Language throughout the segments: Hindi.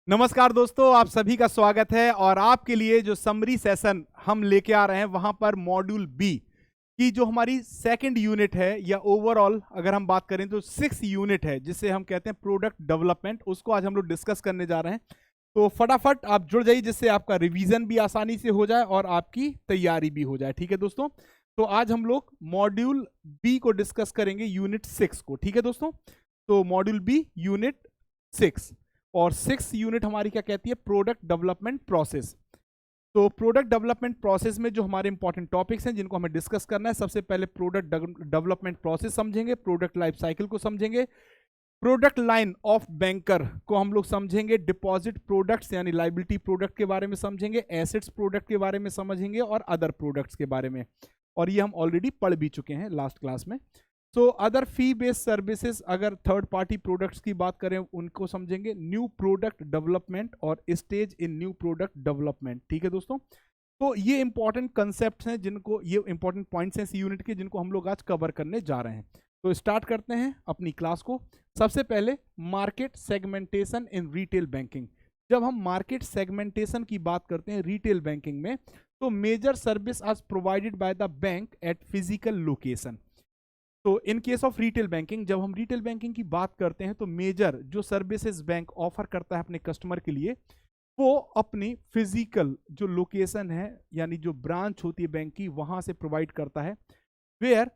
नमस्कार दोस्तों, आप सभी का स्वागत है। और आपके लिए जो समरी सेशन हम लेके आ रहे हैं वहां पर मॉड्यूल बी की जो हमारी सेकंड यूनिट है, या ओवरऑल अगर हम बात करें तो 6 यूनिट है, जिसे हम कहते हैं प्रोडक्ट डेवलपमेंट, उसको आज हम लोग डिस्कस करने जा रहे हैं। तो फटाफट आप जुड़ जाइए, जिससे आपका रिवीजन भी आसानी से हो जाए और आपकी तैयारी भी हो जाए। ठीक है दोस्तों, तो आज हम लोग मॉड्यूल बी को डिस्कस करेंगे, यूनिट 6 को। ठीक है दोस्तों, तो मॉड्यूल बी यूनिट 6, और 6 यूनिट हमारी क्या कहती है? Product development process. तो प्रोडक्ट डेवलपमेंट प्रोसेस में जो हमारे इंपॉर्टेंट टॉपिक्स हैं जिनको हमें डिस्कस करना है, सबसे पहले प्रोडक्ट डेवलपमेंट प्रोसेस समझेंगे, प्रोडक्ट लाइफ साइकिल को समझेंगे, प्रोडक्ट लाइन ऑफ बैंकर को हम लोग समझेंगे, डिपॉजिट प्रोडक्ट्स यानी लाइबिलिटी प्रोडक्ट के बारे में समझेंगे, एसेट्स प्रोडक्ट के बारे में समझेंगे, और अदर प्रोडक्ट्स के बारे में। और ये हम ऑलरेडी पढ़ भी चुके हैं लास्ट क्लास में। सो अदर फी बेस्ड सर्विसेज, अगर थर्ड पार्टी प्रोडक्ट्स की बात करें उनको समझेंगे, न्यू प्रोडक्ट डेवलपमेंट और स्टेज इन न्यू प्रोडक्ट डेवलपमेंट। ठीक है दोस्तों, तो ये इंपॉर्टेंट कंसेप्ट्स हैं, जिनको ये इंपॉर्टेंट पॉइंट्स हैं इस यूनिट के, जिनको हम लोग आज कवर करने जा रहे हैं। तो स्टार्ट करते हैं अपनी क्लास को। सबसे पहले market segmentation in retail banking. जब हम मार्केट सेगमेंटेशन की बात करते हैं रिटेल बैंकिंग में, तो मेजर सर्विस आज provided by the bank at physical location. तो in case of retail banking, जब हम रिटेल बैंकिंग की बात करते हैं तो मेजर जो सर्विसेज बैंक ऑफर करता है अपने कस्टमर के लिए, वो अपनी फिजिकल जो लोकेशन है, यानी जो ब्रांच होती है बैंक की, वहां से प्रोवाइड करता है। Where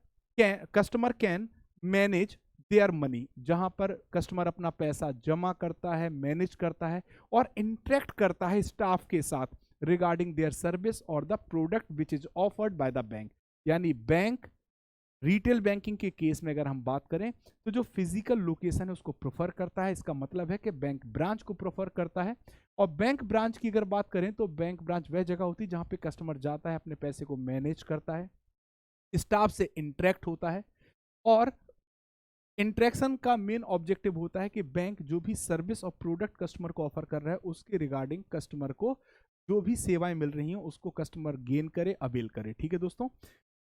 customer can manage their money, जहां पर कस्टमर अपना पैसा जमा करता है, मैनेज करता है और इंटरेक्ट करता है स्टाफ के साथ रिगार्डिंग देयर सर्विस और the product which is offered by the bank. यानी बैंक रिटेल बैंकिंग के केस में अगर हम बात करें तो जो फिजिकल लोकेशन है उसको प्रेफर करता है। इसका मतलब है कि बैंक ब्रांच को प्रेफर करता है। और बैंक ब्रांच की अगर बात करें तो बैंक ब्रांच वह जगह होती है जहां पे कस्टमर जाता है, अपने पैसे को मैनेज करता है, स्टाफ से इंटरेक्ट होता है। और इंटरेक्शन का मेन ऑब्जेक्टिव होता है कि बैंक जो भी सर्विस और प्रोडक्ट कस्टमर को ऑफर कर रहा है उसके रिगार्डिंग कस्टमर को जो भी सेवाएं मिल रही हैं उसको कस्टमर गेन करे, अवेल करे। ठीक है दोस्तों,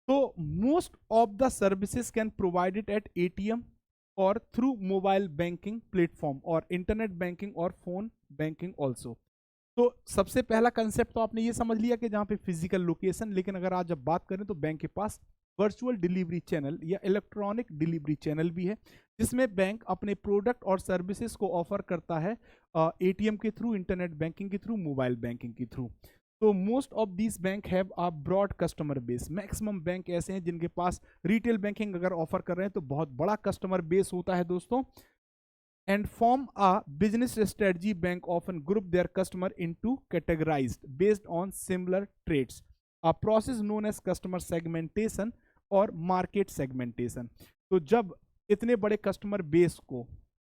तो most of the services can provided eight ATM और थ्रू मोबाइल बैंकिंग प्लेटफॉर्म और इंटरनेट बैंकिंग और फोन बैंकिंग ऑल्सो। तो सबसे पहला कंसेप्ट तो आपने ये समझ लिया कि जहां पे फिजिकल लोकेशन, लेकिन अगर आज जब बात करें तो बैंक के पास वर्चुअल डिलीवरी चैनल या इलेक्ट्रॉनिक डिलीवरी चैनल भी है, जिसमें बैंक अपने प्रोडक्ट और सर्विसेज को ऑफर करता है एटीएम के थ्रू, इंटरनेट बैंकिंग के थ्रू, मोबाइल बैंकिंग के थ्रू। तो most of these bank have a broad customer base. Maximum bank ऐसे हैं जिनके पास रिटेल बैंकिंग अगर ऑफर कर रहे हैं तो बहुत बड़ा कस्टमर बेस होता है दोस्तों। And form a business strategy, bank often group their customer into categorized based on similar traits, a process known as customer segmentation और मार्केट सेगमेंटेशन। तो जब इतने बड़े कस्टमर बेस को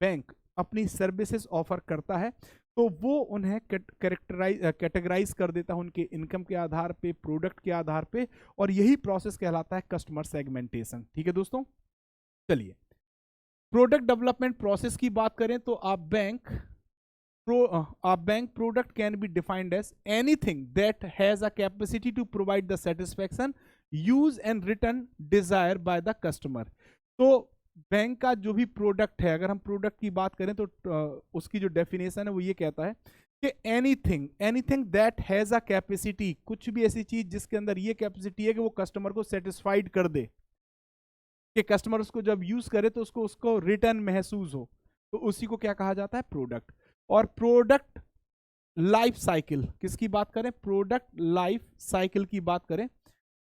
बैंक अपनी सर्विसेज ऑफर करता है तो वो उन्हें कैटेगराइज कर देता है उनके इनकम के आधार पे, प्रोडक्ट के आधार पे, और यही प्रोसेस कहलाता है कस्टमर सेगमेंटेशन। ठीक है दोस्तों, चलिए प्रोडक्ट डेवलपमेंट प्रोसेस की बात करें तो a bank product can be defined as anything that has a capacity to provide the satisfaction, use and return desired by the customer। तो बैंक का जो भी प्रोडक्ट है, अगर हम प्रोडक्ट की बात करें तो उसकी जो डेफिनेशन है वो ये कहता है कि anything that has a capacity, कुछ भी ऐसी चीज जिसके अंदर ये कैपेसिटी है कि वो कस्टमर को सेटिस्फाइड कर दे, कि कस्टमर उसको जब यूज करे तो उसको रिटर्न महसूस हो, तो उसी को क्या कहा जाता है? प्रोडक्ट। और प्रोडक्ट लाइफ साइकिल किसकी बात करें? प्रोडक्ट लाइफ साइकिल की बात करें,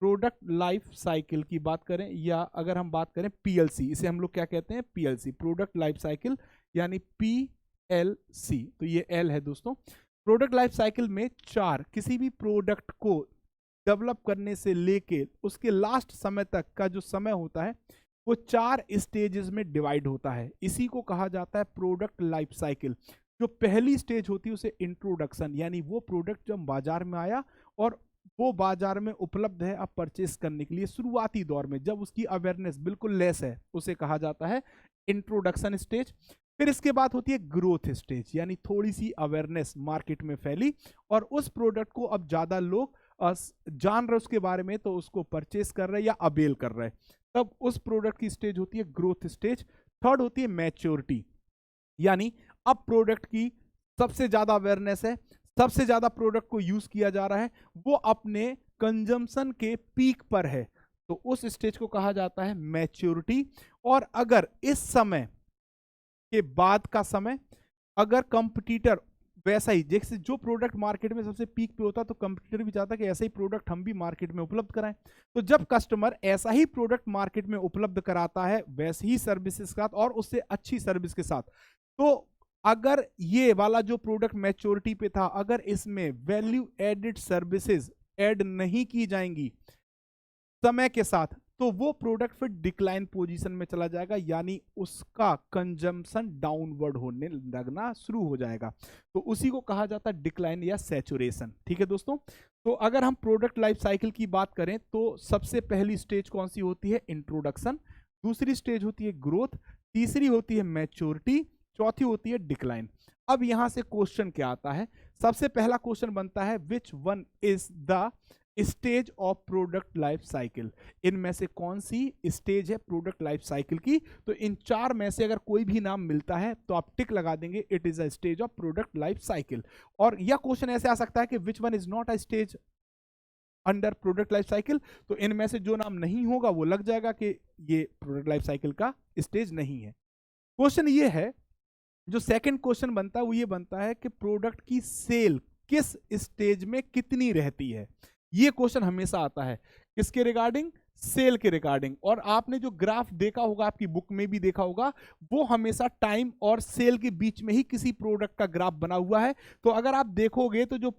प्रोडक्ट लाइफ साइकिल की बात करें, या अगर हम बात करें पीएलसी, इसे हम लोग क्या कहते हैं? पीएलसी, प्रोडक्ट लाइफ साइकिल, यानी पीएलसी। तो ये एल है दोस्तों। प्रोडक्ट लाइफ साइकिल में चार, किसी भी प्रोडक्ट को डेवलप करने से लेके उसके लास्ट समय तक का जो समय होता है वो 4 स्टेजेस में डिवाइड होता है। इसी को कहा जाता है प्रोडक्ट लाइफ साइकिल। जो पहली स्टेज होती है उसे इंट्रोडक्शन, यानी वो प्रोडक्ट जब बाजार में आया और वो बाजार में उपलब्ध है अब परचेस करने के लिए, शुरुआती दौर में जब उसकी अवेयरनेस बिल्कुल लेस है, उसे कहा जाता है इंट्रोडक्शन स्टेज। फिर इसके बाद होती है ग्रोथ स्टेज, यानी थोड़ी सी अवेयरनेस मार्केट में फैली और उस प्रोडक्ट को अब ज्यादा लोग जान रहे उसके बारे में, तो उसको परचेस कर रहे या अवेल कर रहे, तब उस प्रोडक्ट की स्टेज होती है ग्रोथ स्टेज। थर्ड होती है मैच्योरिटी, यानी अब प्रोडक्ट की सबसे ज्यादा अवेयरनेस है, सबसे ज्यादा प्रोडक्ट को यूज किया जा रहा है, वो अपने कंजम्पशन के पीक पर है, तो उस स्टेज को कहा जाता है मैच्योरिटी। और अगर इस समय के बाद का समय, अगर कंपटीटर वैसा ही, जैसे जो प्रोडक्ट मार्केट में सबसे पीक पे होता है तो कंपटीटर भी चाहता है कि ऐसा ही प्रोडक्ट हम भी मार्केट में उपलब्ध कराएं। तो जब कस्टमर ऐसा ही प्रोडक्ट मार्केट में उपलब्ध कराता है वैसे ही सर्विसेज के साथ और उससे अच्छी सर्विस के साथ, तो अगर ये वाला जो प्रोडक्ट मैच्योरिटी पे था, अगर इसमें वैल्यू एडेड सर्विसेज ऐड नहीं की जाएंगी समय के साथ, तो वो प्रोडक्ट फिर डिक्लाइन पोजीशन में चला जाएगा, यानी उसका कंजम्पशन डाउनवर्ड होने लगना शुरू हो जाएगा। तो उसी को कहा जाता है डिक्लाइन या सैचुरेशन। ठीक है दोस्तों, तो अगर हम प्रोडक्ट लाइफ साइकिल की बात करें तो सबसे पहली स्टेज कौन सी होती है? इंट्रोडक्शन। दूसरी स्टेज होती है ग्रोथ। तीसरी होती है मैच्योरिटी। चौथी होती है डिक्लाइन। अब यहां से क्वेश्चन क्या आता है? सबसे पहला क्वेश्चन बनता है which one is the stage of product life cycle. इनमें से कौन सी स्टेज है प्रोडक्ट लाइफ साइकिल की? तो इन चार में से अगर कोई भी नाम मिलता है तो आप टिक लगा देंगे, it is a stage of product life cycle. और यह क्वेश्चन ऐसे आ सकता है कि which one is not a stage under product life cycle, तो इनमें से जो नाम नहीं होगा वो लग जाएगा कि ये प्रोडक्ट लाइफ साइकिल का स्टेज नहीं है। क्वेश्चन ये है, जो सेकंड क्वेश्चन बनता है वो ये बनता है कि प्रोडक्ट की सेल किस स्टेज में कितनी रहती है। ये क्वेश्चन हमेशा आता है किसके रिगार्डिंग? सेल के रिगार्डिंग। और आपने जो ग्राफ देखा होगा, आपकी बुक में भी देखा होगा, वो हमेशा टाइम और सेल के बीच में ही किसी प्रोडक्ट का ग्राफ बना हुआ है। तो अगर आप देखोगे तो जो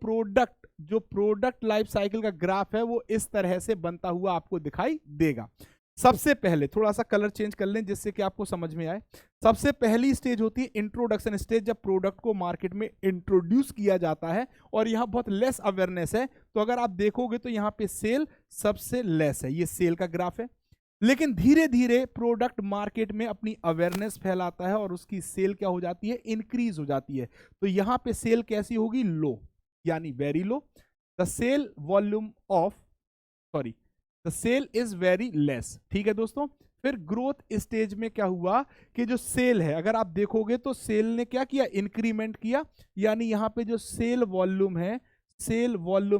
प्रोडक्ट लाइफ साइकिल का ग्राफ है वो इस तरह से बनता हुआ आपको दिखाई देगा। सबसे पहले थोड़ा सा कलर चेंज कर लें जिससे कि आपको समझ में आए। सबसे पहली स्टेज होती है इंट्रोडक्शन स्टेज, जब प्रोडक्ट को मार्केट में इंट्रोड्यूस किया जाता है और यहां बहुत लेस अवेयरनेस है। तो अगर आप देखोगे तो यहां पे सेल सबसे लेस है, ये सेल का ग्राफ है। लेकिन धीरे धीरे प्रोडक्ट मार्केट में अपनी अवेयरनेस फैलाता है और उसकी सेल क्या हो जाती है? इंक्रीज हो जाती है। तो यहां पे सेल कैसी होगी? लो, यानी very low. The sale volume of sorry the sale is very less. ठीक है दोस्तों, फिर ग्रोथ स्टेज में क्या हुआ कि जो सेल है, अगर आप देखोगे तो सेल ने क्या किया? इंक्रीमेंट किया, यानी यहां पे जो सेल वॉल्यूम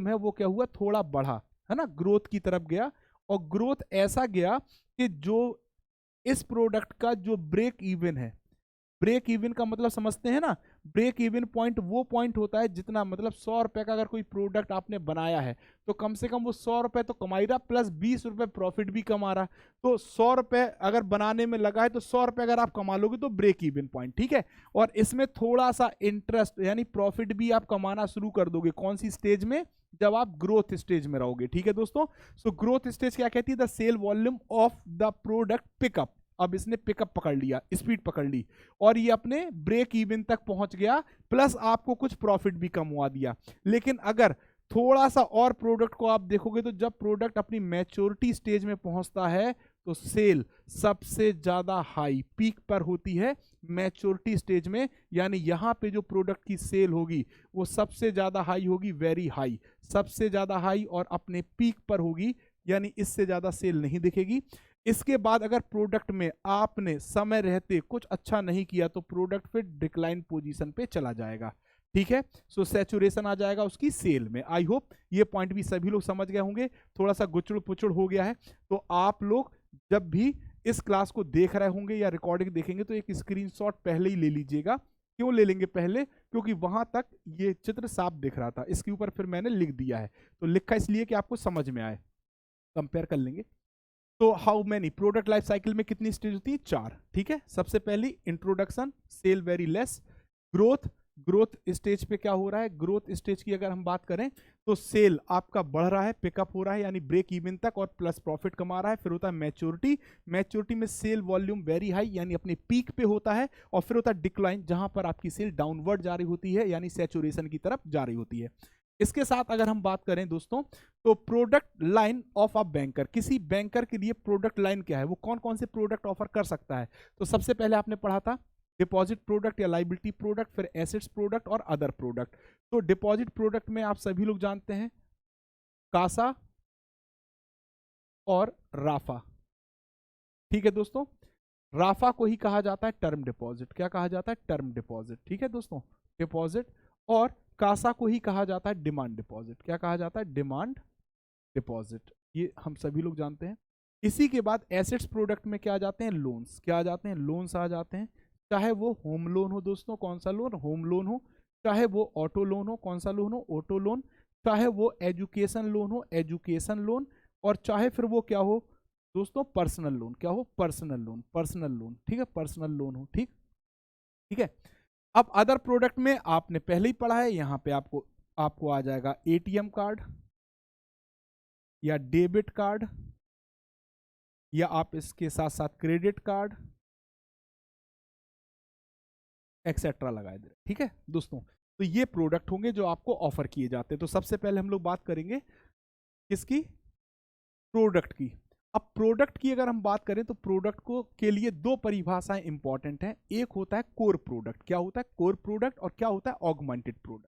है वो क्या हुआ? थोड़ा बढ़ा, है ना, ग्रोथ की तरफ गया। और ग्रोथ ऐसा गया कि जो इस प्रोडक्ट का जो ब्रेक इवन है, ब्रेक इवन का मतलब समझते हैं ना, ब्रेक इवन पॉइंट वो पॉइंट होता है जितना, मतलब 100 रुपए का अगर कोई प्रोडक्ट आपने बनाया है तो कम से कम वो 100 रुपए तो कमा ही रहा, प्लस 20 रुपए प्रॉफिट भी कमा रहा। तो 100 रुपए अगर बनाने में लगा है तो 100 रुपए अगर आप कमा लोगे तो ब्रेक इवन पॉइंट। ठीक है, और इसमें थोड़ा सा इंटरेस्ट यानी प्रॉफिट भी आप कमाना शुरू कर दोगे। कौन सी स्टेज में? जब आप ग्रोथ स्टेज में रहोगे। ठीक है दोस्तों, सो ग्रोथ स्टेज क्या कहती है? The sale volume of the product pickup. अब इसने पिकअप पकड़ लिया, स्पीड पकड़ ली और ये अपने ब्रेक इवन तक पहुंच गया, प्लस आपको कुछ प्रॉफिट भी कमवा दिया। लेकिन अगर थोड़ा सा और प्रोडक्ट को आप देखोगे तो जब प्रोडक्ट अपनी मैच्योरिटी स्टेज में पहुंचता है तो सेल सबसे ज्यादा हाई पीक पर होती है मैच्योरिटी स्टेज में, यानी यहां पे जो प्रोडक्ट की सेल होगी वो सबसे ज्यादा हाई होगी, वेरी हाई, सबसे ज्यादा हाई और अपने पीक पर होगी, यानी इससे ज्यादा सेल नहीं दिखेगी। इसके बाद अगर प्रोडक्ट में आपने समय रहते कुछ अच्छा नहीं किया तो प्रोडक्ट फिर डिक्लाइन पोजीशन पे चला जाएगा। ठीक है, सो सैचुरेशन आ जाएगा उसकी सेल में। आई होप ये पॉइंट भी सभी लोग समझ गए होंगे। थोड़ा सा गुचड़ पुचड़ हो गया है, तो आप लोग जब भी इस क्लास को देख रहे होंगे या रिकॉर्डिंग देखेंगे तो एक स्क्रीनशॉट पहले ही ले लीजिएगा। क्यों ले लेंगे पहले? क्योंकि वहां तक ये चित्र साफ दिख रहा था, इसके ऊपर फिर मैंने लिख दिया है। तो लिखा इसलिए कि आपको समझ में आए। कंपेयर कर लेंगे। तो how many product life cycle में कितनी स्टेज होती है? 4। ठीक है, सबसे पहली introduction, sale very less, growth stage पे क्या हो रहा है? ग्रोथ स्टेज की अगर हम बात करें तो सेल आपका बढ़ रहा है, पिकअप हो रहा है, यानी ब्रेक इवन तक और प्लस प्रॉफिट कमा रहा है। फिर होता है मैच्योरिटी में सेल वॉल्यूम वेरी हाई, यानी अपने पीक पे होता है। और फिर होता है डिक्लाइन, जहां पर आपकी सेल डाउनवर्ड जा रही होती है, यानी सैचुरेशन की तरफ जा रही होती है। इसके साथ अगर हम बात करें दोस्तों तो product line of a banker, किसी बैंकर के लिए प्रोडक्ट लाइन क्या है? वो कौन कौन से प्रोडक्ट ऑफर कर सकता है? तो सबसे पहले आपने पढ़ा था डिपॉजिट प्रोडक्ट या लाइबिलिटी प्रोडक्ट, फिर एसेट्स प्रोडक्ट और अदर प्रोडक्ट। तो डिपॉजिट प्रोडक्ट में आप सभी लोग जानते हैं कासा और राफा। ठीक है दोस्तों, राफा को ही कहा जाता है टर्म डिपॉजिट। क्या कहा जाता है? Term deposit. ठीक है दोस्तों, डिपॉजिट। और कासा को ही कहा जाता है डिमांड डिपॉजिट। क्या कहा जाता है? Demand deposit. ये हम सभी लोग जानते हैं। इसी के बाद एसेट्स प्रोडक्ट में क्या आ जाते हैं? लोन्स। क्या आ जाते हैं? लोन्स आ जाते हैं। चाहे वो होम लोन हो दोस्तों, कौन सा लोन? होम लोन हो। चाहे वो ऑटो लोन हो, कौन सा लोन हो? Auto loan. चाहे वो एजुकेशन लोन हो, एजुकेशन लोन। और चाहे फिर वो क्या हो दोस्तों? Personal loan. क्या हो? Personal loan. पर्सनल लोन, ठीक है, पर्सनल लोन हो। ठीक, ठीक है। अब अदर प्रोडक्ट में आपने पहले ही पढ़ा है, यहां पे आपको आपको आ जाएगा एटीएम कार्ड या डेबिट कार्ड, या आप इसके साथ साथ क्रेडिट कार्ड एक्सेट्रा लगा दे। ठीक है दोस्तों, तो ये प्रोडक्ट होंगे जो आपको ऑफर किए जाते हैं। तो सबसे पहले हम लोग बात करेंगे किसकी? प्रोडक्ट की। अब प्रोडक्ट की अगर हम बात करें तो प्रोडक्ट को के लिए दो परिभाषाएं इंपॉर्टेंट हैं। एक होता है कोर प्रोडक्ट। क्या होता है? Core product. और क्या होता है? Augmented product.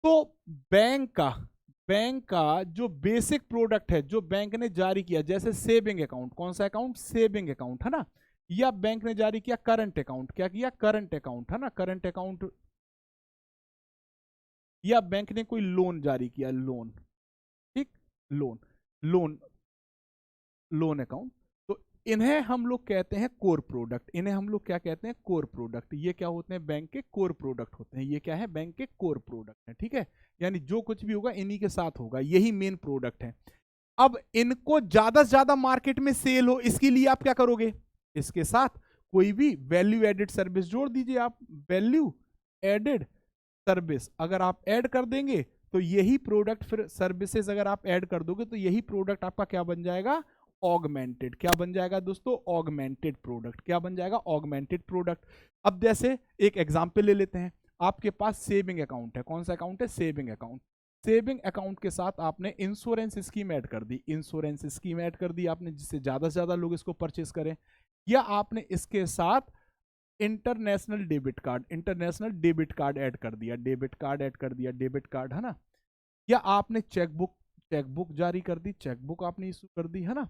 तो बैंक का जो बेसिक प्रोडक्ट है जो बैंक ने जारी किया, जैसे सेविंग अकाउंट, कौन सा अकाउंट? सेविंग अकाउंट, है ना। या बैंक ने जारी किया करंट अकाउंट। क्या किया? करंट अकाउंट, है ना, करंट अकाउंट। या बैंक ने कोई लोन जारी किया, लोन। ठीक, लोन, लोन, लोन अकाउंट। तो इन्हें हम लोग कहते हैं कोर प्रोडक्ट। इन्हें हम लोग क्या कहते हैं? Core product. ये क्या होते हैं? बैंक के कोर प्रोडक्ट होते हैं। ये क्या है? बैंक के कोर प्रोडक्ट है। ठीक है, यानी जो कुछ भी होगा इन्हीं के साथ होगा, यही मेन प्रोडक्ट है। अब इनको ज्यादा से ज्यादा मार्केट में सेल हो, इसके लिए आप क्या करोगे? इसके साथ कोई भी वैल्यू एडेड सर्विस जोड़ दीजिए। आप वैल्यू एडेड सर्विस अगर आप ऐड कर देंगे तो यही प्रोडक्ट, फिर सर्विसेज अगर आप ऐड कर दोगे तो यही प्रोडक्ट आपका क्या बन जाएगा? ऑगमेंटेड। क्या बन जाएगा दोस्तों? Augmented product. क्या बन जाएगा? Augmented product. अब जैसे एक एग्जांपल ले लेते हैं। आपके पास सेविंग अकाउंट है। कौन सा अकाउंट है? Saving account. सेविंग अकाउंट के साथ आपने इंश्योरेंस स्कीम ऐड कर दी। इंश्योरेंस स्कीम ऐड कर दी आपने, जिससे ज्यादा से ज्यादा लोग इसको परचेस करें। या आपने इसके साथ international debit card, international debit card add कर दिया। डेबिट कार्ड ऐड कर दिया, डेबिट कार्ड, है ना। या आपने चेकबुक, चेकबुक जारी कर दी, चेकबुक आपने इशू कर दी, है ना।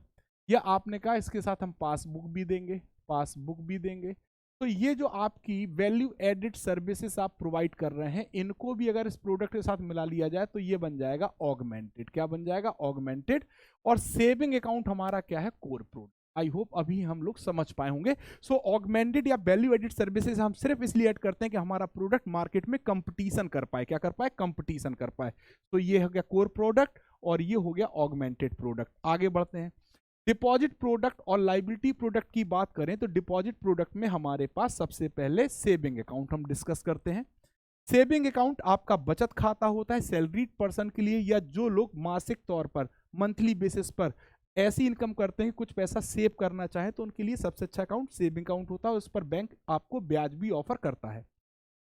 या आपने कहा इसके साथ हम पासबुक भी देंगे, पासबुक भी देंगे। तो ये जो आपकी वैल्यू एडेड सर्विसेज आप प्रोवाइड कर रहे हैं, इनको भी अगर इस प्रोडक्ट के साथ मिला लिया जाए तो ये बन जाएगा ऑगमेंटेड। क्या बन जाएगा? ऑगमेंटेड। और सेविंग अकाउंट हमारा क्या है? Core product. आई होप अभी हम लोग समझ पाए होंगे। सो ऑगमेंटेड या वैल्यू एडेड सर्विसेज हम सिर्फ इसलिए ऐड करते हैं कि हमारा प्रोडक्ट मार्केट में कंपटीशन कर पाए। क्या कर पाए? कंपटीशन कर पाए। तो ये हो गया कोर प्रोडक्ट और ये हो गया ऑगमेंटेड प्रोडक्ट। आगे बढ़ते हैं। डिपॉजिट प्रोडक्ट और लाइबिलिटी प्रोडक्ट की बात करें तो डिपॉजिट प्रोडक्ट में हमारे पास सबसे पहले सेविंग अकाउंट हम डिस्कस करते हैं। सेविंग अकाउंट आपका बचत खाता होता है सैलरीड पर्सन के लिए, या जो लोग मासिक तौर पर, मंथली बेसिस पर ऐसी इनकम करते हैं कुछ पैसा सेव करना चाहे तो उनके लिए सबसे अच्छा अकाउंट सेविंग अकाउंट होता है। उस पर बैंक आपको ब्याज भी ऑफर करता है।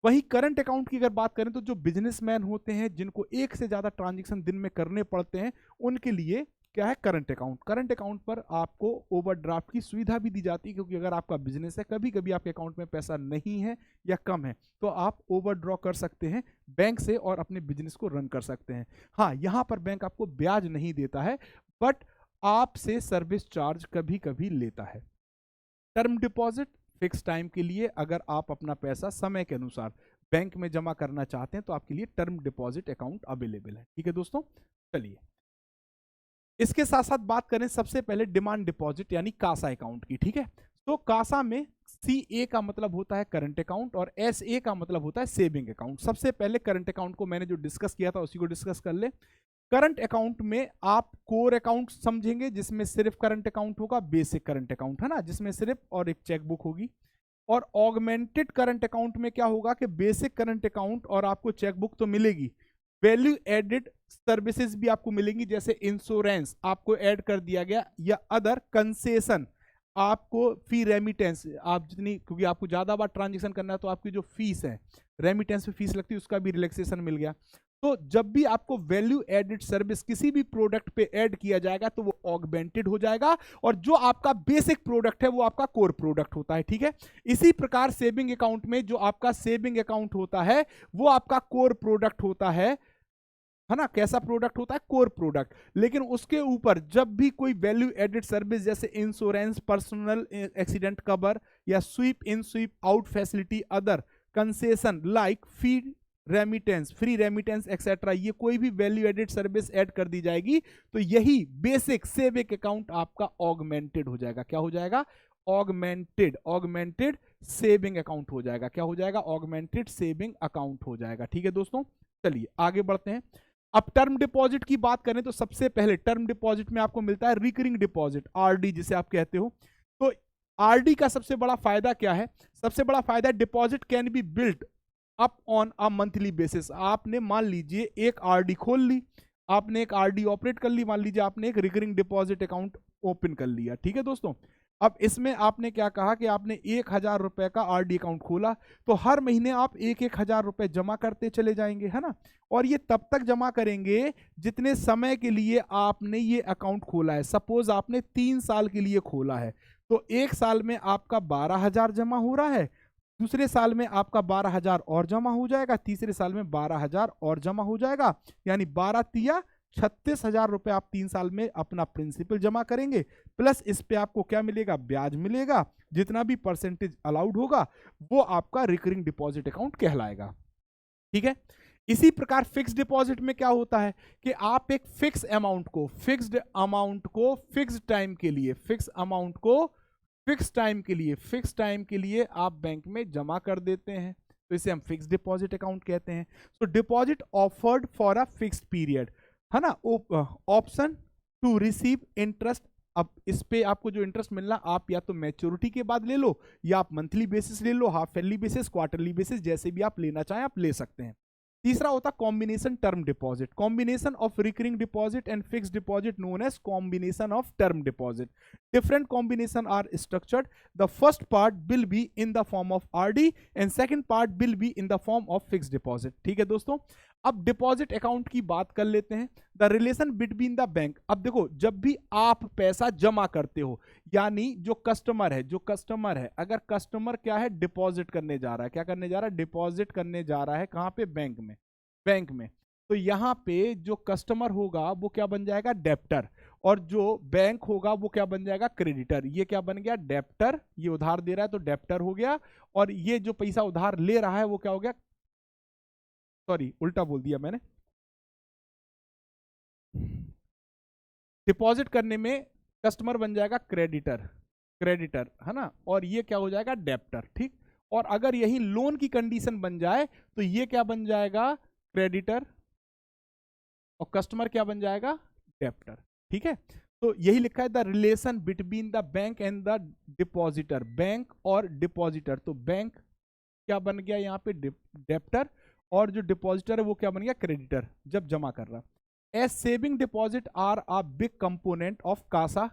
वहीं करंट अकाउंट की अगर बात करें तो जो बिजनेसमैन होते हैं जिनको एक से ज्यादा ट्रांजेक्शन दिन में करने पड़ते हैं, उनके लिए क्या है? Current account. करंट अकाउंट पर आपको ओवरड्राफ्ट की सुविधा भी दी जाती है, क्योंकि अगर आपका बिजनेस है, कभी कभी आपके अकाउंट में पैसा नहीं है या कम है, तो आप ओवरड्रॉ कर सकते हैं बैंक से और अपने बिजनेस को रन कर सकते हैं। हाँ, यहां पर बैंक आपको ब्याज नहीं देता है, बट आपसे सर्विस चार्ज कभी कभी लेता है। टर्म डिपॉजिट फिक्स टाइम के लिए, अगर आप अपना पैसा समय के अनुसार बैंक में जमा करना चाहते हैं तो आपके लिए टर्म डिपॉजिट अकाउंट अवेलेबल है। ठीक है दोस्तों, चलिए इसके साथ साथ बात करें सबसे पहले डिमांड डिपॉजिट यानी कासा अकाउंट की। ठीक है, तो कासा में CA का मतलब होता है करंट अकाउंट और SA का मतलब होता है सेविंग अकाउंट। सबसे पहले करंट अकाउंट को मैंने जो डिस्कस किया था उसी को डिस्कस कर ले। करंट अकाउंट में आप कोर अकाउंट समझेंगे जिसमें सिर्फ करंट अकाउंट होगा, बेसिक करंट अकाउंट, है ना, जिसमें सिर्फ और एक चेकबुक होगी। और ऑगमेंटेड करंट अकाउंट में क्या होगा कि बेसिक करंट अकाउंट और आपको चेकबुक तो मिलेगी, वैल्यू एडेड सर्विसेज भी आपको मिलेंगी, जैसे इंश्योरेंस आपको ऐड कर दिया गया, या अदर कंसेशन आपको फी रेमिटेंस, आप जितनी, क्योंकि आपको ज्यादा बार ट्रांजेक्शन करना है तो आपकी जो फीस है, रेमिटेंस पे फीस लगती है, उसका भी रिलैक्सेशन मिल गया। तो जब भी आपको वैल्यू एडेड सर्विस किसी भी प्रोडक्ट पे ऐड किया जाएगा तो वो ऑगमेंटेड हो जाएगा, और जो आपका बेसिक प्रोडक्ट है वो आपका कोर प्रोडक्ट होता है। ठीक है, इसी प्रकार सेविंग अकाउंट में जो आपका सेविंग अकाउंट होता है वो आपका कोर प्रोडक्ट होता है, है ना, कैसा प्रोडक्ट होता है, कोर प्रोडक्ट। लेकिन उसके ऊपर जब भी कोई वैल्यू एडेड सर्विस जैसे इंश्योरेंस, पर्सनल एक्सीडेंट कवर या sweep in sweep out facility, other concession like fee remittance, free remittance etcetera, ये कोई भी वैल्यू एडेड सर्विस ऐड कर दी जाएगी तो यही बेसिक सेविंग अकाउंट आपका ऑगमेंटेड हो जाएगा। क्या हो जाएगा, ऑगमेंटेड सेविंग अकाउंट हो जाएगा। क्या हो जाएगा, ऑगमेंटेड सेविंग अकाउंट हो जाएगा। ठीक है दोस्तों, चलिए आगे बढ़ते हैं। अब टर्म डिपॉजिट की बात करें तो सबसे पहले टर्म डिपॉजिट में आपको मिलता है रिकरिंग डिपॉजिट, आरडी जिसे आप कहते हो। तो आरडी का सबसे बड़ा फायदा क्या है, सबसे बड़ा फायदा deposit can be built up on a monthly basis. आपने मान लीजिए एक आरडी खोल ली, आपने एक आरडी ऑपरेट कर ली, मान लीजिए आपने एक रिकरिंग डिपॉजिट अकाउंट ओपन कर लिया। ठीक है दोस्तों, अब इसमें आपने क्या कहा कि आपने 1,000 रुपए का आरडी अकाउंट खोला, तो हर महीने आप 1,000 रुपए जमा करते चले जाएंगे, है ना। और ये तब तक जमा करेंगे जितने समय के लिए आपने ये अकाउंट खोला है। सपोज आपने 3 साल के लिए खोला है, तो 1 साल में आपका 12,000 जमा हो रहा है, दूसरे साल में आपका 12,000 और जमा हो जाएगा, तीसरे साल में 12,000 और जमा हो जाएगा, यानी 12 तिया 36,000 रुपए आप 3 साल में अपना प्रिंसिपल जमा करेंगे, प्लस इस पे आपको क्या मिलेगा, ब्याज मिलेगा। जितना भी परसेंटेज अलाउड होगा वो आपका रिकरिंग डिपॉजिट अकाउंट कहलाएगा। ठीक है, इसी प्रकार फिक्स्ड डिपॉजिट में क्या होता है कि आप एक फिक्स अमाउंट को फिक्स टाइम के लिए फिक्स टाइम के लिए आप बैंक में जमा कर देते हैं, तो इसे हम फिक्स डिपॉजिट अकाउंट कहते हैं। So deposit offered for a fixed period, है ना, ऑप्शन टू रिसीव इंटरेस्ट। अब इस पे आपको जो इंटरेस्ट मिलना, आप या तो मैच्योरिटी के बाद ले लो, या आप मंथली बेसिस ले लो, half yearly basis, quarterly basis, जैसे भी आप लेना चाहें आप ले सकते हैं। तीसरा होता combination term deposit, combination of recurring deposit and fixed deposit known as combination of term deposit. Different combination are structured. The first part will be in the form of RD and second part will be in the form of fixed deposit. ठीक है दोस्तों, अब डिपॉजिट अकाउंट की बात कर लेते हैं। The relation between the bank, अब देखो जब भी आप पैसा जमा करते हो, यानी जो कस्टमर है, अगर कस्टमर क्या है, डिपॉजिट करने जा रहा है, क्या करने जा रहा है, डिपॉजिट करने जा रहा है, कहां पे, बैंक में, तो यहां पे जो कस्टमर होगा वो क्या बन जाएगा, डेप्टर, और जो बैंक होगा वो क्या बन जाएगा, क्रेडिटर। ये क्या बन गया, डेप्टर, ये उधार दे रहा है तो डेप्टर हो गया, और ये जो पैसा उधार ले रहा है वो क्या हो गया, सॉरी उल्टा बोल दिया मैंने, डिपॉजिट करने में कस्टमर बन जाएगा क्रेडिटर, है ना, और ये क्या हो जाएगा, डेप्टर। ठीक, और अगर यही लोन की कंडीशन बन जाए तो ये क्या बन जाएगा, क्रेडिटर, और कस्टमर क्या बन जाएगा, डेप्टर। ठीक है, तो यही लिखा है the relation between the bank and the depositor, bank और डिपॉजिटर। तो बैंक क्या बन गया यहाँ पे, डेप्टर, और जो डिपॉजिटर है वो क्या बन गया, क्रेडिटर, जब जमा कर रहा। As saving deposit are a big component of CASA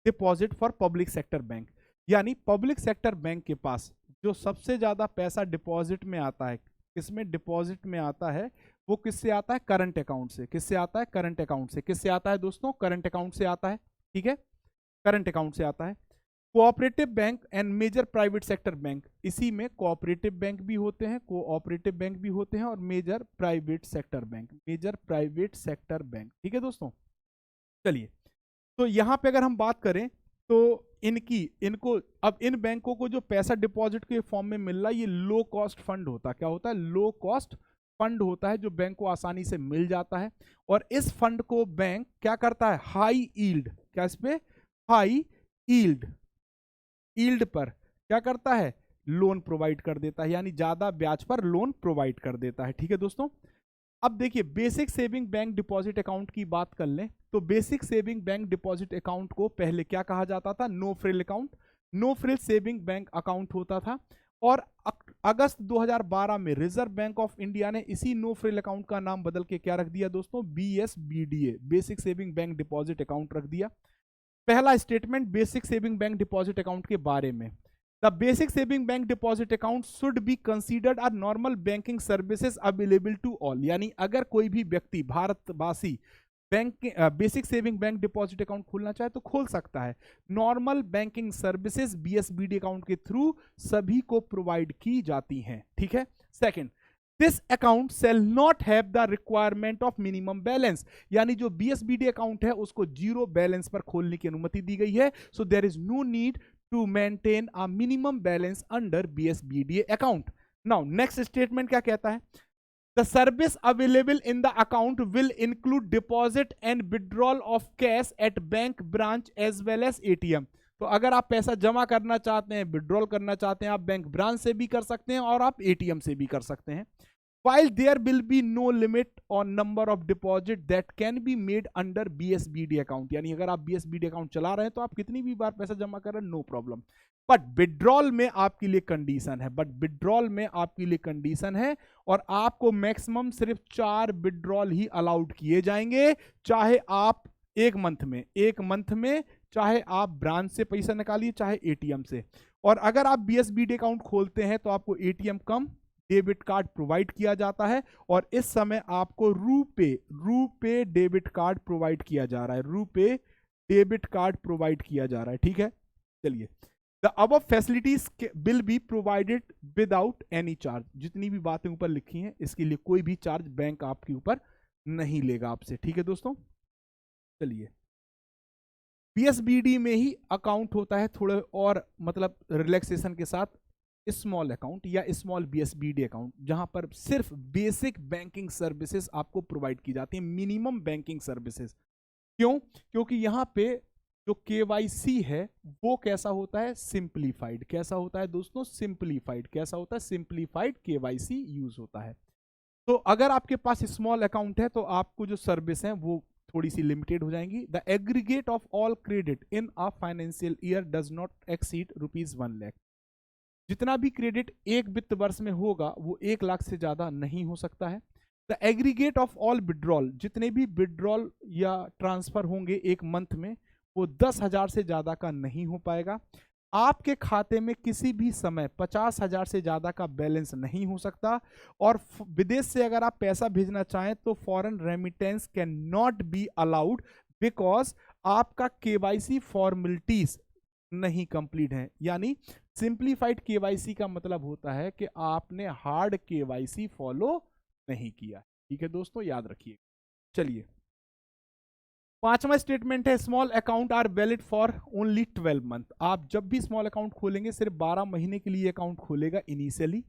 deposit for public sector bank, यानी पब्लिक सेक्टर बैंक के पास जो सबसे ज्यादा पैसा डिपॉजिट में आता है, किसमें डिपॉजिट में आता है, वो किससे आता है, करंट अकाउंट से। किससे आता है, करंट अकाउंट से। किससे आता है दोस्तों, करंट अकाउंट से आता है। ठीक है, करंट अकाउंट से आता है। Cooperative bank and major private sector bank, इसी में कोऑपरेटिव बैंक भी होते हैं, और मेजर प्राइवेट सेक्टर बैंक, ठीक है दोस्तों। चलिए, तो यहां पे अगर हम बात करें तो इनको अब इन बैंकों को जो पैसा डिपॉजिट के फॉर्म में मिल रहा है, ये लो कॉस्ट फंड होता है। क्या होता है, लो कॉस्ट फंड होता है, जो बैंक को आसानी से मिल जाता है। और इस फंड को बैंक क्या करता है, हाई यील्ड, क्या इस पे, हाई यील्ड पर क्या करता है, लोन प्रोवाइड कर देता है, यानी ज्यादा ब्याज पर लोन प्रोवाइड कर देता है। ठीक है दोस्तों, अब देखिए basic saving bank deposit account की बात कर लें तो basic saving bank deposit account को पहले क्या कहा जाता था, no frill account, no frill saving bank account होता था। और अगस्त 2012 में रिजर्व बैंक ऑफ इंडिया ने इसी नो फ्रिल अकाउंट का नाम बदल के क्या रख दिया दोस्तों, BSBDA, basic saving bank deposit account रख दिया। पहला statement basic saving bank deposit account के बारे में, the basic saving bank deposit account should be considered are normal banking services available to all, यानी अगर कोई भी व्यक्ति भारतवासी bank basic saving bank deposit account खोलना चाहे तो खोल सकता है। Normal banking services BSBD account के थ्रू सभी को प्रोवाइड की जाती हैं। ठीक है, second, this account cell not have the requirement of minimum balance, यानी जो BSBD अकाउंट है उसको जीरो बैलेंस पर खोलने की अनुमति दी गई है. So there is no need to maintain a minimum balance under BSBD account. Now next statement क्या कहता है? The service available in the account will include deposit and withdrawal of cash at bank branch as well as ATM. तो अगर आप पैसा जमा करना चाहते हैं, विड्रॉल करना चाहते हैं, आप बैंक ब्रांच से भी कर सकते हैं और आप ATM से भी कर सकते हैं. While there will be no limit on number of deposit that can be made under BSBD account, यानी अगर आप BSBD अकाउंट चला रहे हैं तो आप कितनी भी बार पैसा जमा कर रहे हैं, नो प्रॉब्लम. बट विड्रॉल में आपके लिए कंडीशन है, और आपको मैक्सिमम सिर्फ 4 विड्रॉल ही अलाउड किए जाएंगे, चाहे आप एक मंथ में चाहे आप ब्रांच से पैसा निकालिए चाहे ATM से. और अगर आप BSBD अकाउंट खोलते हैं तो आपको ATM कम डेबिट कार्ड प्रोवाइड किया जाता है, और इस समय आपको रूपे डेबिट कार्ड प्रोवाइड किया जा रहा है. ठीक है, चलिए. The above facilities will be provided without any charge. जितनी भी बातें ऊपर लिखी हैं इसके लिए कोई भी चार्ज बैंक आपके ऊपर नहीं लेगा आपसे. ठीक है दोस्तों, चलिए. BSBD में ही अकाउंट होता है थोड़े और मतलब रिलैक्सेशन के साथ स्मॉल अकाउंट या स्मॉल BSBD अकाउंट, जहां पर सिर्फ बेसिक बैंकिंग सर्विसेज आपको प्रोवाइड की जाती है, मिनिमम बैंकिंग सर्विसेज. क्यों? क्योंकि यहां पे जो KYC है वो कैसा होता है? सिंप्लीफाइड. कैसा होता है दोस्तों? सिंप्लीफाइड. कैसा होता है? सिंप्लीफाइड KYC यूज होता है. तो अगर आपके पास स्मॉल अकाउंट है तो आपको जो सर्विस है वो थोड़ी सी लिमिटेड हो जाएंगी. The aggregate of all credit in a financial year does not exceed ₹1 lakh. जितना भी क्रेडिट एक वित्त वर्ष में होगा वो 1 लाख से ज्यादा नहीं हो सकता है. The aggregate of all withdrawal, जितने भी विड्रॉल या ट्रांसफर होंगे एक मंथ में वो 10,000 से ज्यादा का नहीं हो पाएगा. आपके खाते में किसी भी समय 50,000 से ज्यादा का बैलेंस नहीं हो सकता. और विदेश से अगर आप पैसा भेजना चाहें तो foreign remittance can not be allowed because आपका KYC फॉर्मेलिटीज नहीं कंप्लीट है. यानी सिंप्लीफाइड KYC का मतलब होता है कि आपने हार्ड KYC फॉलो नहीं किया. ठीक है दोस्तों, याद रखिए. चलिए, 5वां स्टेटमेंट है small account are valid for only 12 month. आप जब भी स्मॉल अकाउंट खोलेंगे सिर्फ 12 महीने के लिए अकाउंट खोलेगा इनिशियली,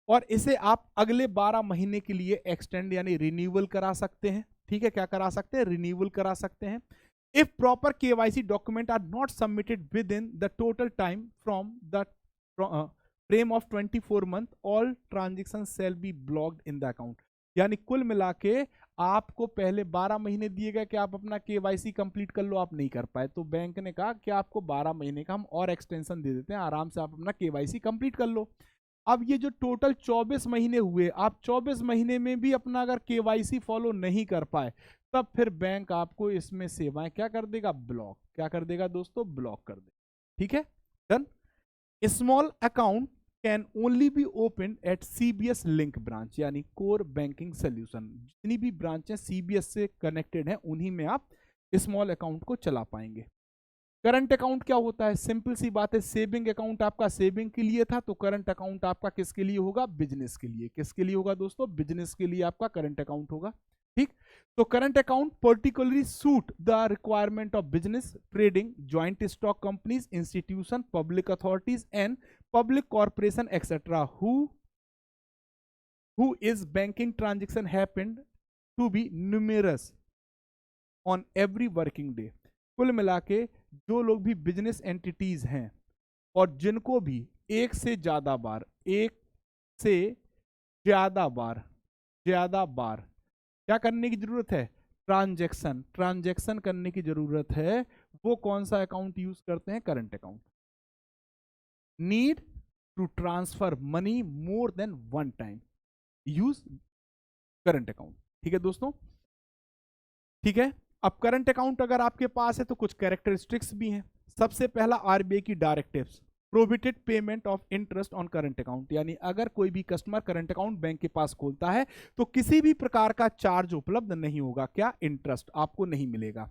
और इसे आप अगले 12 महीने के लिए एक्सटेंड यानी रिन्यूअल करा सकते हैं. ठीक है, क्या करा सकते हैं? रिन्यूअल करा सकते हैं. If proper KYC document are not submitted within the total time from the frame of 24 month, all transactions shall be blocked in the account. यानी कुल मिला के आपको पहले 12 महीने दिए गए कि आप अपना KYC कंप्लीट कर लो, आप नहीं कर पाए तो बैंक ने कहा कि आपको 12 महीने का हम और एक्सटेंशन दे देते हैं, आराम से आप अपना KYC कंप्लीट कर लो. अब ये जो टोटल 24 महीने हुए, आप 24 महीने में भी अपना अगर KYC फॉलो नहीं कर पाए तब फिर बैंक आपको इसमें सेवाएं क्या कर देगा? ब्लॉक. क्या कर देगा दोस्तों? ब्लॉक कर देगा. ठीक है, done. Small account can only be open at CBS link branch, यानी कोर बैंकिंग सोल्यूशन. जितनी भी ब्रांचें CBS से कनेक्टेड हैं उन्हीं में आप स्मॉल अकाउंट को चला पाएंगे. करंट अकाउंट क्या होता है? सिंपल सी बात है, सेविंग अकाउंट आपका सेविंग के लिए था तो करंट अकाउंट आपका किसके लिए होगा? बिजनेस के लिए. किसके लिए होगा दोस्तों? बिजनेस के लिए आपका करंट अकाउंट होगा. ठीक, तो current account particularly suit the requirement of business, trading, joint stock companies, institution, public authorities and public corporation etcetera who is banking transaction happened to be numerous on every working day. कुल मिला के जो लोग भी बिजनेस एंटिटीज हैं और जिनको भी एक से ज्यादा बार क्या करने की जरूरत है? ट्रांजैक्शन करने की जरूरत है, वो कौन सा अकाउंट यूज करते हैं? Current account. Need to transfer money more than 1 time, use current account. ठीक है दोस्तों, ठीक है. अब करंट अकाउंट अगर आपके पास है तो कुछ कैरेक्टरिस्टिक्स भी हैं. सबसे पहला RBI की directives, prohibited payment of interest on current account, यानी अगर कोई भी कस्टमर करंट अकाउंट बैंक के पास खोलता है तो किसी भी प्रकार का चार्ज उपलब्ध नहीं होगा. क्या? इंटरेस्ट आपको नहीं मिलेगा.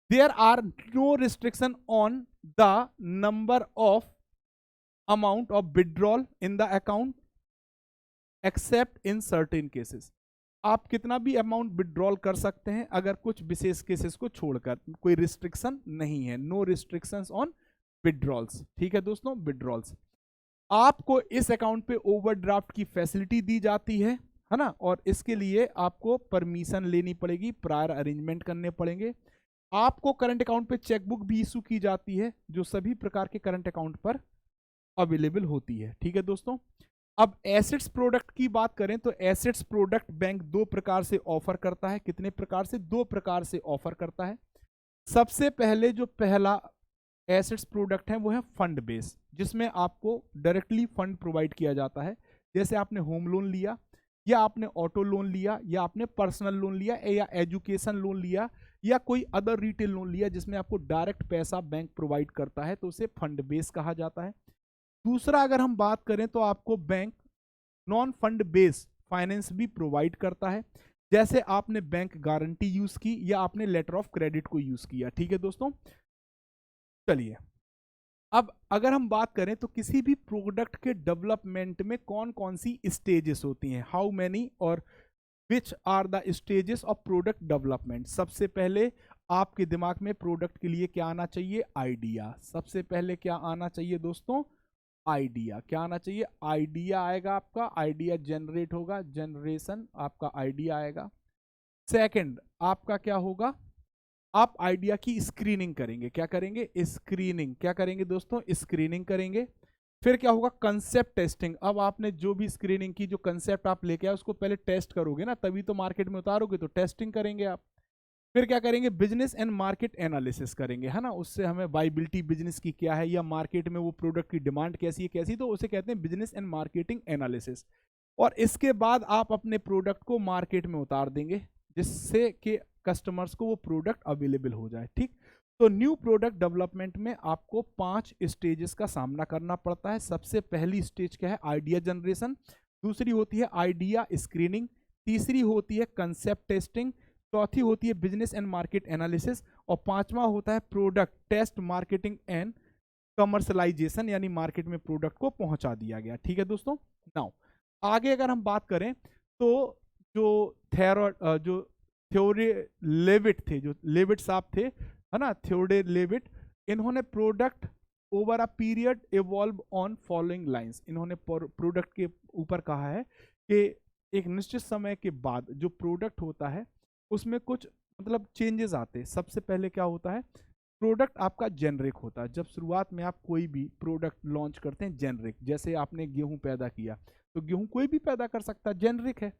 There are no restriction on the number of amount of withdrawal in the account. Except in certain cases. आप कितना भी अमाउंट विड्रॉल कर सकते हैं अगर कुछ विशेष केसेस को छोड़कर, कोई रिस्ट्रिक्शन नहीं है, नो रिस्ट्रिक्शंस ऑन विड्रॉल्स। ठीक है दोस्तों, विड्रॉल्स। आपको इस अकाउंट पे ओवरड्राफ्ट की फैसिलिटी दी जाती है ना, और इसके लिए आपको परमिशन लेनी पड़ेगी, प्रायर अरेंजमेंट करने पड़ेंगे। आपको करंट अकाउंट पे चेकबुक भी इशू की जाती है जो सभी प्रकार के करंट अकाउंट पर अवेलेबल होती है। ठीक है दोस्तों, अब एसेट्स प्रोडक्ट की बात करें तो एसेट्स प्रोडक्ट बैंक दो प्रकार से ऑफर करता है। कितने प्रकार से? दो प्रकार से ऑफर करता है। सबसे पहले जो पहला एसेट्स प्रोडक्ट है वो है फंड बेस, जिसमें आपको डायरेक्टली फंड प्रोवाइड किया जाता है। जैसे आपने होम लोन लिया, या आपने ऑटो लोन लिया, या आपने पर्सनल लोन लिया, या एजुकेशन लोन लिया, या कोई अदर रिटेल लोन लिया जिसमें आपको डायरेक्ट पैसा बैंक प्रोवाइड करता है, तो उसे फंड बेस कहा जाता है। दूसरा अगर हम बात करें तो आपको bank non fund base finance भी प्रोवाइड करता है, जैसे आपने बैंक गारंटी यूज की या आपने लेटर ऑफ क्रेडिट को यूज किया। ठीक है दोस्तों, चलिए अब अगर हम बात करें तो किसी भी प्रोडक्ट के डेवलपमेंट में कौन कौन सी स्टेजेस होती हैं, हाउ मेनी और which are the stages of product development. सबसे पहले आपके दिमाग में प्रोडक्ट के लिए क्या आना चाहिए? आइडिया। सबसे पहले क्या आना चाहिए दोस्तों? आइडिया। क्या आना चाहिए? आइडिया आएगा आपका, आइडिया जनरेट होगा, जनरेशन आपका आइडिया आएगा। सेकंड आपका क्या होगा? आप आइडिया की स्क्रीनिंग करेंगे। क्या करेंगे? स्क्रीनिंग। क्या करेंगे दोस्तों? स्क्रीनिंग करेंगे। फिर क्या होगा? Concept testing. अब आपने जो भी स्क्रीनिंग की, जो कंसेप्ट आप लेके आए उसको पहले टेस्ट करोगे ना, तभी तो मार्केट में उतारोगे, तो टेस्टिंग करेंगे आप। फिर क्या करेंगे? बिजनेस एंड मार्केट एनालिसिस करेंगे, है ना, उससे हमें वाइबिलिटी बिजनेस की क्या है, या मार्केट में वो प्रोडक्ट की डिमांड कैसी है, कैसी, तो उसे कहते हैं बिजनेस एंड मार्केटिंग एनालिसिस। और इसके बाद आप अपने प्रोडक्ट को मार्केट में उतार देंगे जिससे कि कस्टमर्स को वो प्रोडक्ट अवेलेबल हो जाए। ठीक, तो न्यू प्रोडक्ट डेवलपमेंट में आपको 5 स्टेजेस का सामना करना पड़ता है। सबसे पहली स्टेज क्या है? Idea generation. दूसरी होती है आइडिया स्क्रीनिंग। तीसरी होती है कंसेप्ट टेस्टिंग। चौथी होती है बिजनेस एंड मार्केट एनालिसिस। और पांचवा होता है product test, marketing and commercialisation, यानी मार्केट में प्रोडक्ट को पहुंचा दिया गया। ठीक है दोस्तों, नाउ आगे अगर हम बात करें तो जो थ्योरी लेविट थे, जो लेविट साहब थे, है ना, थ्योडे लेविट, इन्होंने product over a period evolve on following lines. इन्होंने प्रोडक्ट के ऊपर कहा है कि एक निश्चित समय के बाद जो प्रोडक्ट होता है उसमें कुछ मतलब चेंजेस आते हैं। सबसे पहले क्या होता है? प्रोडक्ट आपका जेनरिक होता है। जब शुरुआत में आप कोई भी प्रोडक्ट लॉन्च करते हैं जेनरिक, जैसे आपने गेहूं पैदा किया तो गेहूं कोई भी पैदा कर सकता है, जेनरिक है।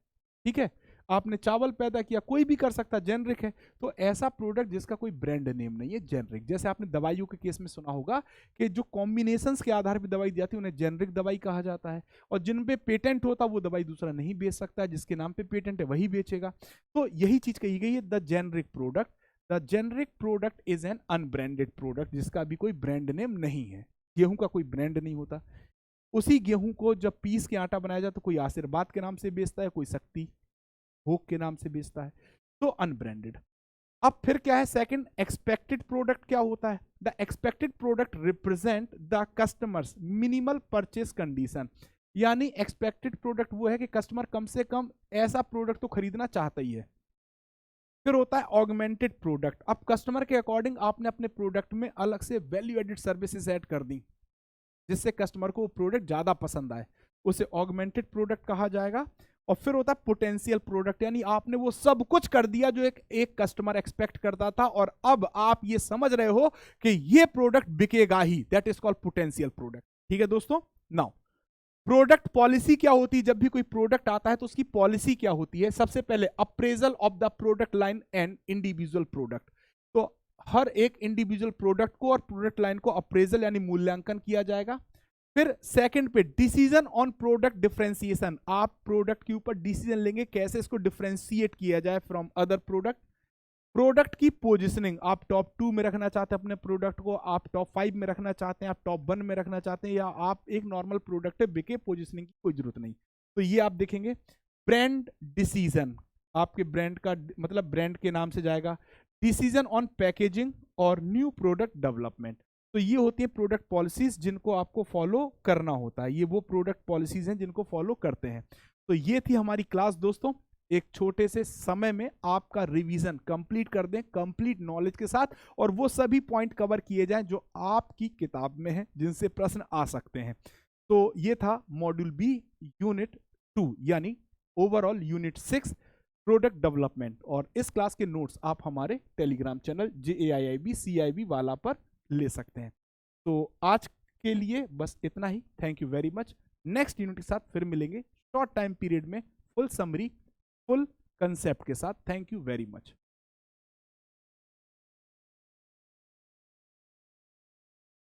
ठीक है, आपने चावल पैदा किया, कोई भी कर सकता है, जेनरिक है। तो ऐसा प्रोडक्ट जिसका कोई ब्रांड नेम नहीं है, जेनरिक। जैसे आपने दवाइयों के केस में सुना होगा कि जो कॉम्बिनेशंस के आधार पर दवाई दी जाती है उन्हें जेनरिक दवाई कहा जाता है, और जिन पे पेटेंट होता वो दवाई दूसरा नहीं बेच सकता, जिसके नाम पे पेटेंट है वही बेचेगा। तो यही चीज कही गई है, the generic product. The generic product is an unbranded product, जिसका भी कोई ब्रांड नेम नहीं है। गेहूं का कोई ब्रांड नहीं होता। उसी गेहूं को जब पीस के आटा बनाया जाए तो कोई आशीर्वाद के नाम से बेचता है, कोई शक्ति भोग के नाम से बेचता है, तो अनब्रांडेड। अब फिर क्या है? सेकंड, एक्सपेक्टेड प्रोडक्ट क्या होता है? The expected product represent the customers minimal purchase condition. यानी एक्सपेक्टेड प्रोडक्ट वो है कि कस्टमर कम से कम ऐसा प्रोडक्ट तो खरीदना चाहता ही है। फिर होता है ऑगमेंटेड प्रोडक्ट। अब कस्टमर के अकॉर्डिंग आपने अपने प्रोडक्ट में अलग से वैल्यू एडेड सर्विसेज ऐड कर दी जिससे कस्टमर को वो प्रोडक्ट ज्यादा पसंद आए, उसे ऑगमेंटेड प्रोडक्ट कहा जाएगा। और फिर होता है पोटेंशियल प्रोडक्ट, यानी आपने वो सब कुछ कर दिया जो एक कस्टमर एक्सपेक्ट करता था, और अब आप ये समझ रहे हो कि ये प्रोडक्ट बिकेगा ही, that is called potential product. ठीक है दोस्तों, नाउ प्रोडक्ट पॉलिसी क्या होती है? जब भी कोई प्रोडक्ट आता है तो उसकी पॉलिसी क्या होती है? सबसे पहले appraisal of the product line and individual product. तो हर एक इंडिविजुअल प्रोडक्ट को और प्रोडक्ट लाइन को अप्रेजल यानी मूल्यांकन किया जाएगा। फिर सेकंड पे डिसीजन ऑन प्रोडक्ट डिफरेंशिएशन। आप प्रोडक्ट के ऊपर डिसीजन लेंगे कैसे इसको डिफरेंशिएट किया जाए फ्रॉम अदर प्रोडक्ट। प्रोडक्ट की पोजीशनिंग, आप टॉप 2 में रखना चाहते हैं अपने प्रोडक्ट को, आप टॉप 5 में रखना चाहते हैं, आप टॉप 1 में रखना चाहते हैं, या आप एक नॉर्मल प्रोडक्ट है, बिके, पोजीशनिंग की कोई जरूरत नहीं। तो ये आप देखेंगे। ब्रांड डिसीजन, आपके ब्रांड का मतलब ब्रांड के नाम से जाएगा। डिसीजन ऑन पैकेजिंग और न्यू प्रोडक्ट डेवलपमेंट। तो ये होती है प्रोडक्ट पॉलिसीज जिनको आपको फॉलो करना होता है। ये वो प्रोडक्ट पॉलिसीज हैं जिनको फॉलो करते हैं। तो ये थी हमारी क्लास दोस्तों। एक छोटे से समय में आपका रिवीजन कंप्लीट कर दें, कंप्लीट नॉलेज के साथ, और वो सभी पॉइंट कवर किए जाएं जो आपकी किताब में हैं, जिनसे प्रश्न आ सकते हैं। तो ये था मॉड्यूल बी यूनिट 2 यानी ओवरऑल यूनिट 6 प्रोडक्ट डेवलपमेंट। और इस क्लास के नोट्स आप हमारे टेलीग्राम चैनल JAIIB CIB वाला पर ले सकते हैं। तो आज के लिए बस इतना ही। Thank you very much. Next unit के साथ फिर मिलेंगे शॉर्ट टाइम पीरियड में, फुल समरी, फुल कंसेप्ट के साथ। Thank you very much.